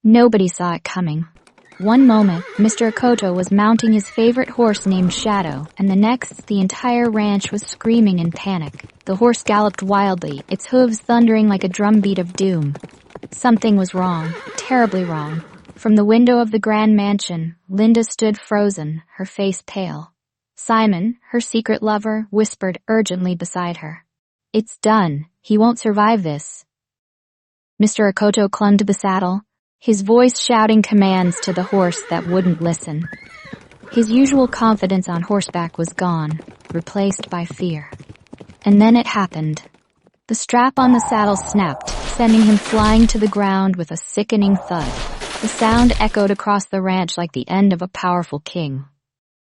Nobody saw it coming. One moment, Mr. Akoto was mounting his favorite horse named Shadow, and the next, the entire ranch was screaming in panic. The horse galloped wildly, its hooves thundering like a drumbeat of doom. Something was wrong, terribly wrong. From the window of the grand mansion, Linda stood frozen, her face pale. Simon, her secret lover, whispered urgently beside her. "It's done. He won't survive this." Mr. Akoto clung to the saddle, his voice shouting commands to the horse that wouldn't listen. His usual confidence on horseback was gone, replaced by fear. And then it happened. The strap on the saddle snapped, sending him flying to the ground with a sickening thud. The sound echoed across the ranch like the end of a powerful king.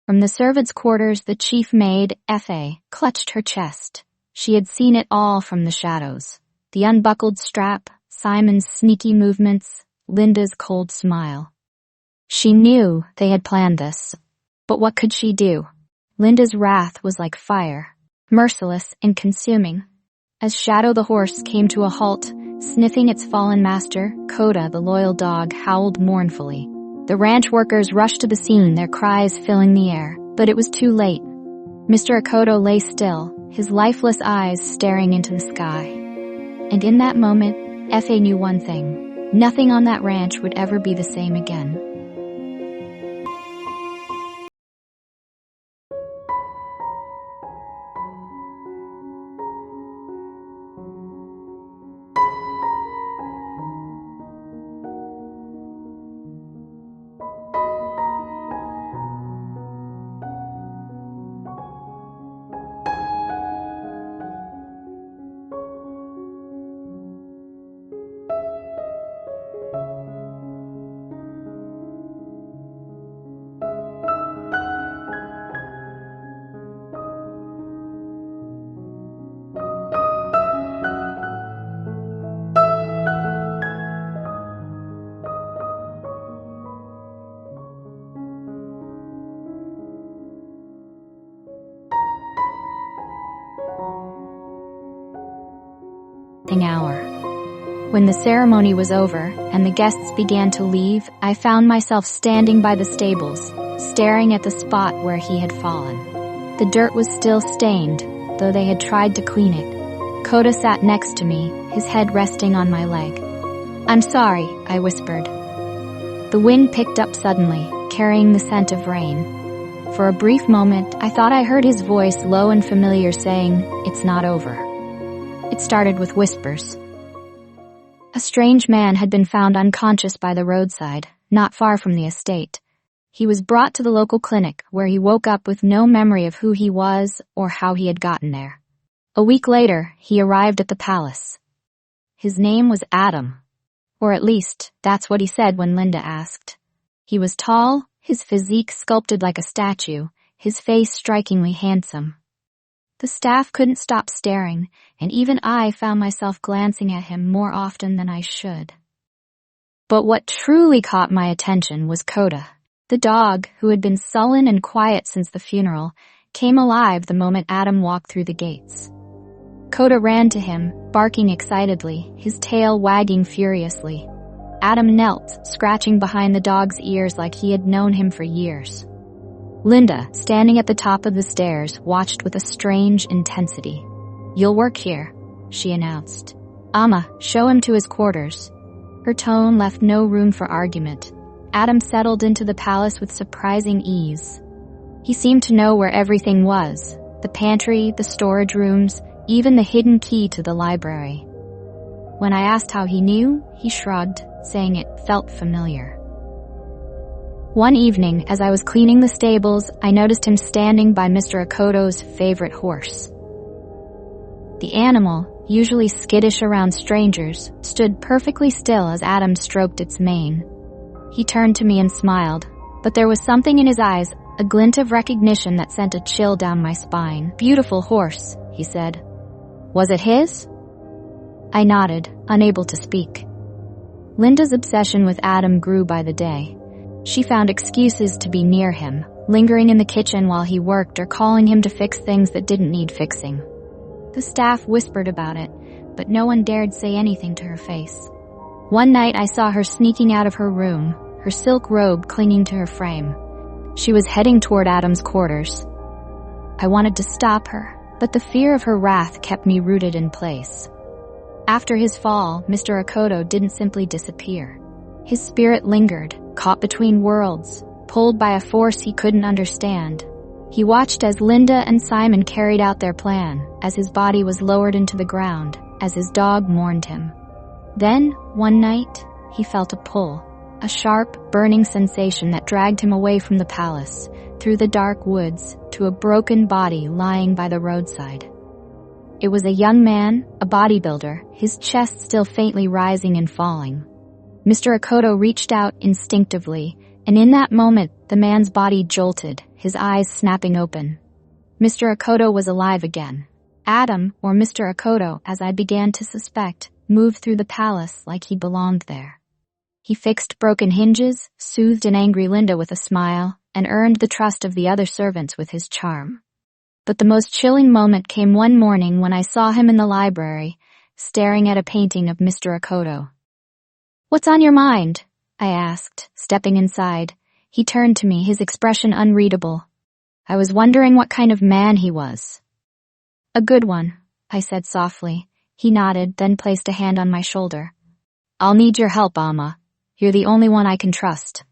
From the servants' quarters, the chief maid, F.A., clutched her chest. She had seen it all from the shadows. The unbuckled strap, Simon's sneaky movements, Linda's cold smile. She knew they had planned this. But what could she do? Linda's wrath was like fire, merciless and consuming. As Shadow the horse came to a halt, sniffing its fallen master, Koda, the loyal dog, howled mournfully. The ranch workers rushed to the scene, their cries filling the air. But it was too late. Mr. Akoto lay still, his lifeless eyes staring into the sky. And in that moment, F.A. knew one thing. Nothing on that ranch would ever be the same again. Hour. When the ceremony was over and the guests began to leave, I found myself standing by the stables, staring at the spot where he had fallen. The dirt was still stained, though they had tried to clean it. Koda sat next to me, his head resting on my leg. "I'm sorry," I whispered. The wind picked up suddenly, carrying the scent of rain. For a brief moment, I thought I heard his voice low and familiar saying, "It's not over." It started with whispers. A strange man had been found unconscious by the roadside, not far from the estate. He was brought to the local clinic, where he woke up with no memory of who he was or how he had gotten there. A week later, he arrived at the palace. His name was Adam. Or at least, that's what he said when Linda asked. He was tall, his physique sculpted like a statue, his face strikingly handsome. The staff couldn't stop staring, and even I found myself glancing at him more often than I should. But what truly caught my attention was Koda. The dog, who had been sullen and quiet since the funeral, came alive the moment Adam walked through the gates. Koda ran to him, barking excitedly, his tail wagging furiously. Adam knelt, scratching behind the dog's ears like he had known him for years. Linda, standing at the top of the stairs, watched with a strange intensity. "You'll work here," she announced. "Amma, show him to his quarters." Her tone left no room for argument. Adam settled into the palace with surprising ease. He seemed to know where everything was, the pantry, the storage rooms, even the hidden key to the library. When I asked how he knew, he shrugged, saying it felt familiar. One evening, as I was cleaning the stables, I noticed him standing by Mr. Akoto's favorite horse. The animal, usually skittish around strangers, stood perfectly still as Adam stroked its mane. He turned to me and smiled, but there was something in his eyes, a glint of recognition that sent a chill down my spine. "Beautiful horse," he said. "Was it his?" I nodded, unable to speak. Linda's obsession with Adam grew by the day. She found excuses to be near him, lingering in the kitchen while he worked or calling him to fix things that didn't need fixing. The staff whispered about it, but no one dared say anything to her face. One night I saw her sneaking out of her room, her silk robe clinging to her frame. She was heading toward Adam's quarters. I wanted to stop her, but the fear of her wrath kept me rooted in place. After his fall, Mr. Akoto didn't simply disappear. His spirit lingered, caught between worlds, pulled by a force he couldn't understand. He watched as Linda and Simon carried out their plan, as his body was lowered into the ground, as his dog mourned him. Then, one night, he felt a pull, a sharp, burning sensation that dragged him away from the palace, through the dark woods, to a broken body lying by the roadside. It was a young man, a bodybuilder, his chest still faintly rising and falling. Mr. Akoto reached out instinctively, and in that moment, the man's body jolted, his eyes snapping open. Mr. Akoto was alive again. Adam, or Mr. Akoto, as I began to suspect, moved through the palace like he belonged there. He fixed broken hinges, soothed an angry Linda with a smile, and earned the trust of the other servants with his charm. But the most chilling moment came one morning when I saw him in the library, staring at a painting of Mr. Akoto. "What's on your mind?" I asked, stepping inside. He turned to me, his expression unreadable. I was wondering what kind of man he was. "A good one," I said softly. He nodded, then placed a hand on my shoulder. "I'll need your help, Alma. You're the only one I can trust."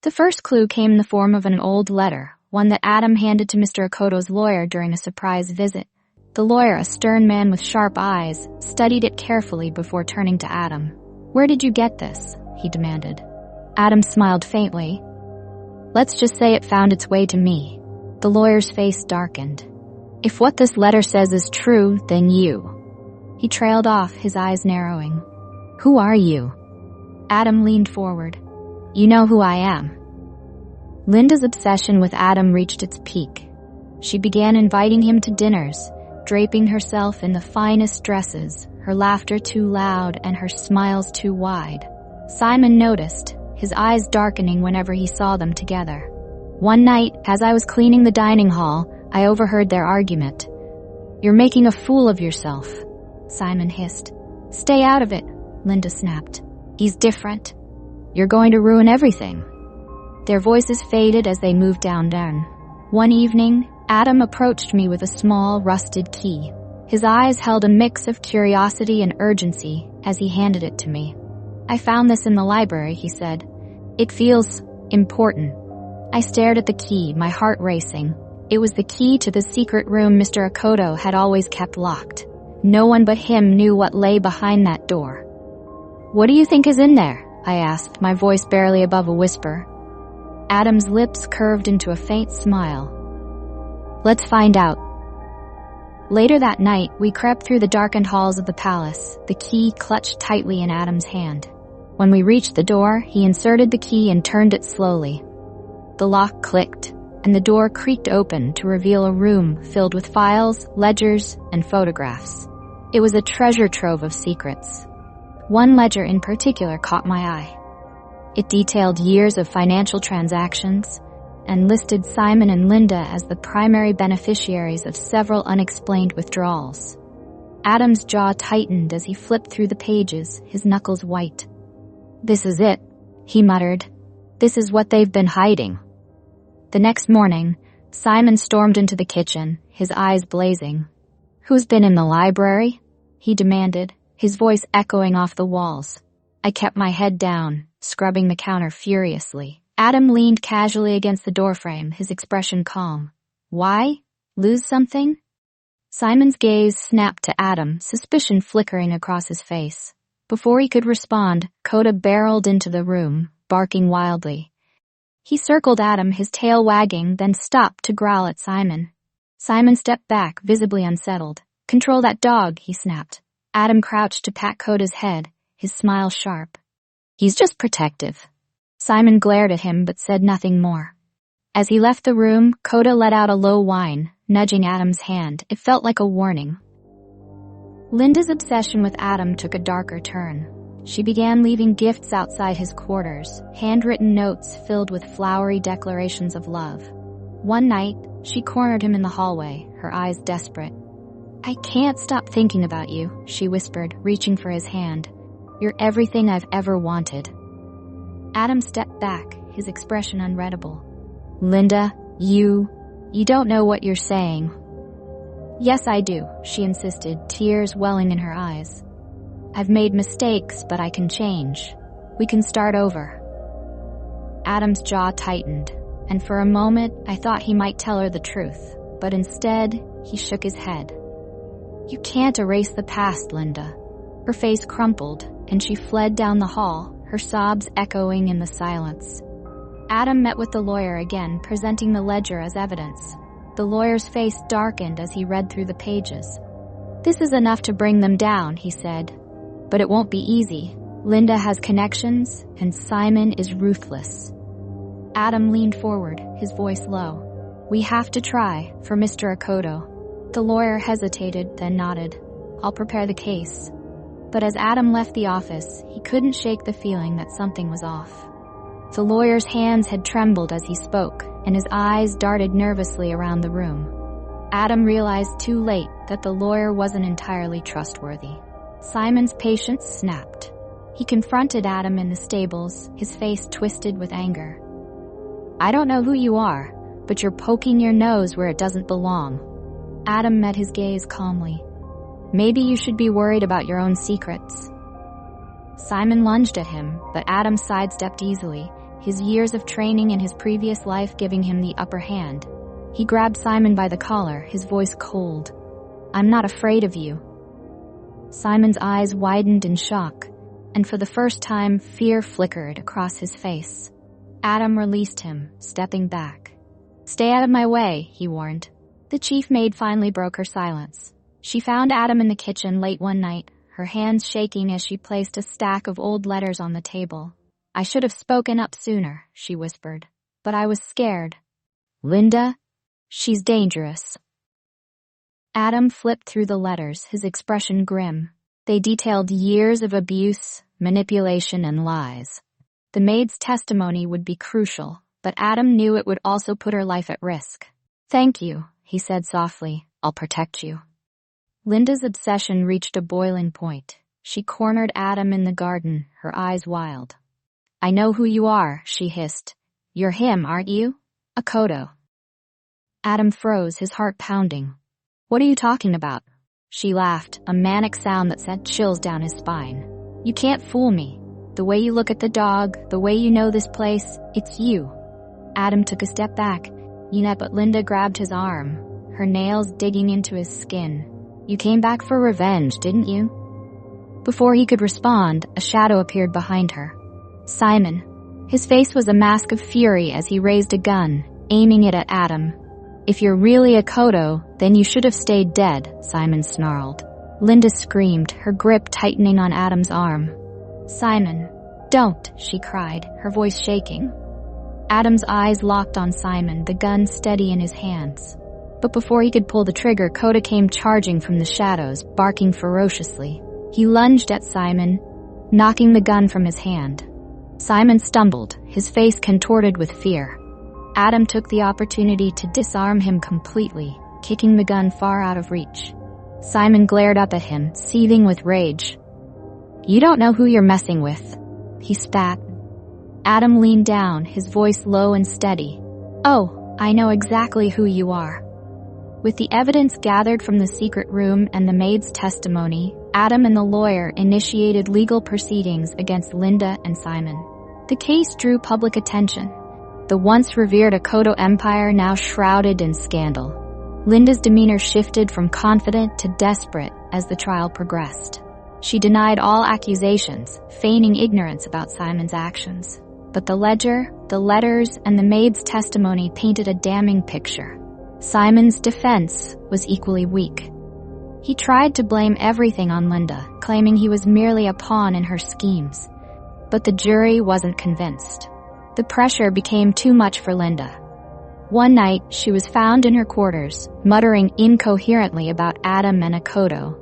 The first clue came in the form of an old letter, one that Adam handed to Mr. Akoto's lawyer during a surprise visit. The lawyer, a stern man with sharp eyes, studied it carefully before turning to Adam. "Where did you get this?" he demanded. Adam smiled faintly. "Let's just say it found its way to me." The lawyer's face darkened. "If what this letter says is true, then you." He trailed off, his eyes narrowing. "Who are you?" Adam leaned forward. "You know who I am." Linda's obsession with Adam reached its peak. She began inviting him to dinners, draping herself in the finest dresses, her laughter too loud and her smiles too wide. Simon noticed, his eyes darkening whenever he saw them together. One night, as I was cleaning the dining hall, I overheard their argument. "You're making a fool of yourself," Simon hissed. "Stay out of it," Linda snapped. "He's different. You're going to ruin everything." Their voices faded as they moved down. One evening, Adam approached me with a small, rusted key. His eyes held a mix of curiosity and urgency as he handed it to me. "I found this in the library," he said. "It feels important." I stared at the key, my heart racing. It was the key to the secret room Mr. Akoto had always kept locked. No one but him knew what lay behind that door. "What do you think is in there?" I asked, my voice barely above a whisper. Adam's lips curved into a faint smile. "Let's find out." Later that night, we crept through the darkened halls of the palace, the key clutched tightly in Adam's hand. When we reached the door, he inserted the key and turned it slowly. The lock clicked, and the door creaked open to reveal a room filled with files, ledgers, and photographs. It was a treasure trove of secrets. One ledger in particular caught my eye. It detailed years of financial transactions and listed Simon and Linda as the primary beneficiaries of several unexplained withdrawals. Adam's jaw tightened as he flipped through the pages, his knuckles white. "This is it," he muttered. "This is what they've been hiding." The next morning, Simon stormed into the kitchen, his eyes blazing. "Who's been in the library?" he demanded, his voice echoing off the walls. I kept my head down, scrubbing the counter furiously. Adam leaned casually against the doorframe, his expression calm. "Why? Lose something?" Simon's gaze snapped to Adam, suspicion flickering across his face. Before he could respond, Coda barreled into the room, barking wildly. He circled Adam, his tail wagging, then stopped to growl at Simon. Simon stepped back, visibly unsettled. "Control that dog," he snapped. Adam crouched to pat Coda's head, his smile sharp. "He's just protective." Simon glared at him but said nothing more. As he left the room, Coda let out a low whine, nudging Adam's hand. It felt like a warning. Linda's obsession with Adam took a darker turn. She began leaving gifts outside his quarters, handwritten notes filled with flowery declarations of love. One night, she cornered him in the hallway, her eyes desperate. "I can't stop thinking about you," she whispered, reaching for his hand. You're everything I've ever wanted." Adam stepped back, his expression unreadable. "Linda, you don't know what you're saying." "Yes, I do," she insisted, tears welling in her eyes. "I've made mistakes, but I can change. We can start over." Adam's jaw tightened, and for a moment I thought he might tell her the truth, but instead he shook his head. "You can't erase the past, Linda." Her face crumpled, and she fled down the hall, her sobs echoing in the silence. Adam met with the lawyer again, presenting the ledger as evidence. The lawyer's face darkened as he read through the pages. "This is enough to bring them down," he said. "But it won't be easy. Linda has connections, and Simon is ruthless." Adam leaned forward, his voice low. "We have to try, for Mr. Akoto." The lawyer hesitated, then nodded. "I'll prepare the case." But as Adam left the office, he couldn't shake the feeling that something was off. The lawyer's hands had trembled as he spoke, and his eyes darted nervously around the room. Adam realized too late that the lawyer wasn't entirely trustworthy. Simon's patience snapped. He confronted Adam in the stables, his face twisted with anger. "I don't know who you are, but you're poking your nose where it doesn't belong." Adam met his gaze calmly. "Maybe you should be worried about your own secrets." Simon lunged at him, but Adam sidestepped easily, his years of training and his previous life giving him the upper hand. He grabbed Simon by the collar, his voice cold. "I'm not afraid of you." Simon's eyes widened in shock, and for the first time, fear flickered across his face. Adam released him, stepping back. "Stay out of my way," he warned. The chief maid finally broke her silence. She found Adam in the kitchen late one night, her hands shaking as she placed a stack of old letters on the table. "I should have spoken up sooner," she whispered, "but I was scared." "Linda? She's dangerous." Adam flipped through the letters, his expression grim. They detailed years of abuse, manipulation, and lies. The maid's testimony would be crucial, but Adam knew it would also put her life at risk. "Thank you," he said softly. "I'll protect you." Linda's obsession reached a boiling point. She cornered Adam in the garden, her eyes wild. "I know who you are," she hissed. "You're him, aren't you? Akoto." Adam froze, his heart pounding. "What are you talking about?" She laughed, a manic sound that sent chills down his spine. "You can't fool me. The way you look at the dog, the way you know this place, it's you." Adam took a step back, but Linda grabbed his arm, her nails digging into his skin. "You came back for revenge, didn't you?" Before he could respond, a shadow appeared behind her. Simon. His face was a mask of fury as he raised a gun, aiming it at Adam. "If you're really Akoto, then you should have stayed dead," Simon snarled. Linda screamed, her grip tightening on Adam's arm. "Simon, don't," she cried, her voice shaking. Adam's eyes locked on Simon, the gun steady in his hands. But before he could pull the trigger, Koda came charging from the shadows, barking ferociously. He lunged at Simon, knocking the gun from his hand. Simon stumbled, his face contorted with fear. Adam took the opportunity to disarm him completely, kicking the gun far out of reach. Simon glared up at him, seething with rage. "You don't know who you're messing with," he spat. Adam leaned down, his voice low and steady. "Oh, I know exactly who you are." With the evidence gathered from the secret room and the maid's testimony, Adam and the lawyer initiated legal proceedings against Linda and Simon. The case drew public attention. The once revered Akoto Empire now shrouded in scandal. Linda's demeanor shifted from confident to desperate as the trial progressed. She denied all accusations, feigning ignorance about Simon's actions. But the ledger, the letters, and the maid's testimony painted a damning picture. Simon's defense was equally weak. He tried to blame everything on Linda, claiming he was merely a pawn in her schemes. But the jury wasn't convinced. The pressure became too much for Linda. One night, she was found in her quarters, muttering incoherently about Adam and Akoto.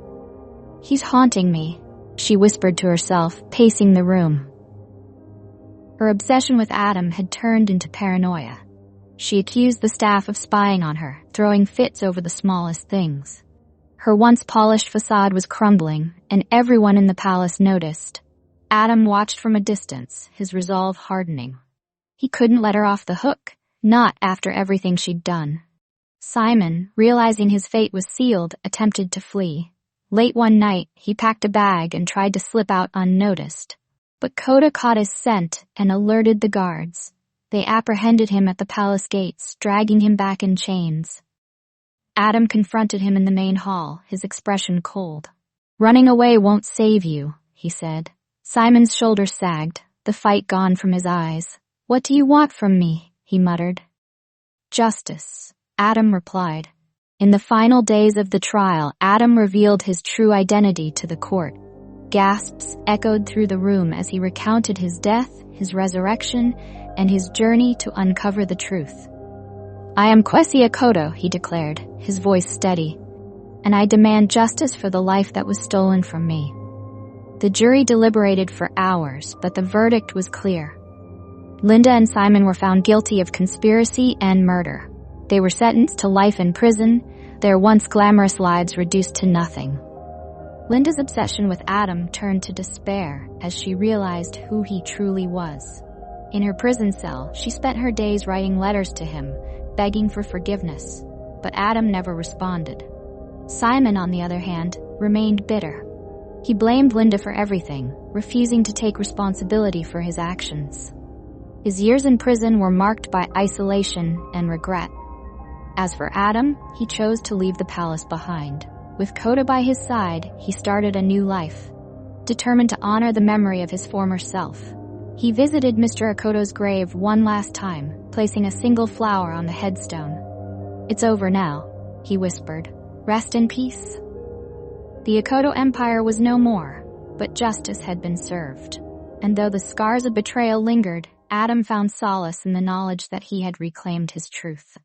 "He's haunting me," she whispered to herself, pacing the room. Her obsession with Adam had turned into paranoia. She accused the staff of spying on her, throwing fits over the smallest things. Her once polished facade was crumbling, and everyone in the palace noticed. Adam watched from a distance, his resolve hardening. He couldn't let her off the hook, not after everything she'd done. Simon, realizing his fate was sealed, attempted to flee. Late one night, he packed a bag and tried to slip out unnoticed. But Coda caught his scent and alerted the guards. They apprehended him at the palace gates, dragging him back in chains. Adam confronted him in the main hall, his expression cold. "Running away won't save you," he said. Simon's shoulders sagged, the fight gone from his eyes. "What do you want from me?" he muttered. "Justice," Adam replied. In the final days of the trial, Adam revealed his true identity to the court. Gasps echoed through the room as he recounted his death, his resurrection, and his journey to uncover the truth. "I am Kwesi Akoto," he declared, his voice steady, "and I demand justice for the life that was stolen from me." The jury deliberated for hours, but the verdict was clear. Linda and Simon were found guilty of conspiracy and murder. They were sentenced to life in prison, their once glamorous lives reduced to nothing. Linda's obsession with Adam turned to despair as she realized who he truly was. In her prison cell, she spent her days writing letters to him, begging for forgiveness, but Adam never responded. Simon, on the other hand, remained bitter. He blamed Linda for everything, refusing to take responsibility for his actions. His years in prison were marked by isolation and regret. As for Adam, he chose to leave the palace behind. With Coda by his side, he started a new life, determined to honor the memory of his former self. He visited Mr. Akoto's grave one last time, placing a single flower on the headstone. "It's over now," he whispered. "Rest in peace." The Akoto Empire was no more, but justice had been served. And though the scars of betrayal lingered, Adam found solace in the knowledge that he had reclaimed his truth.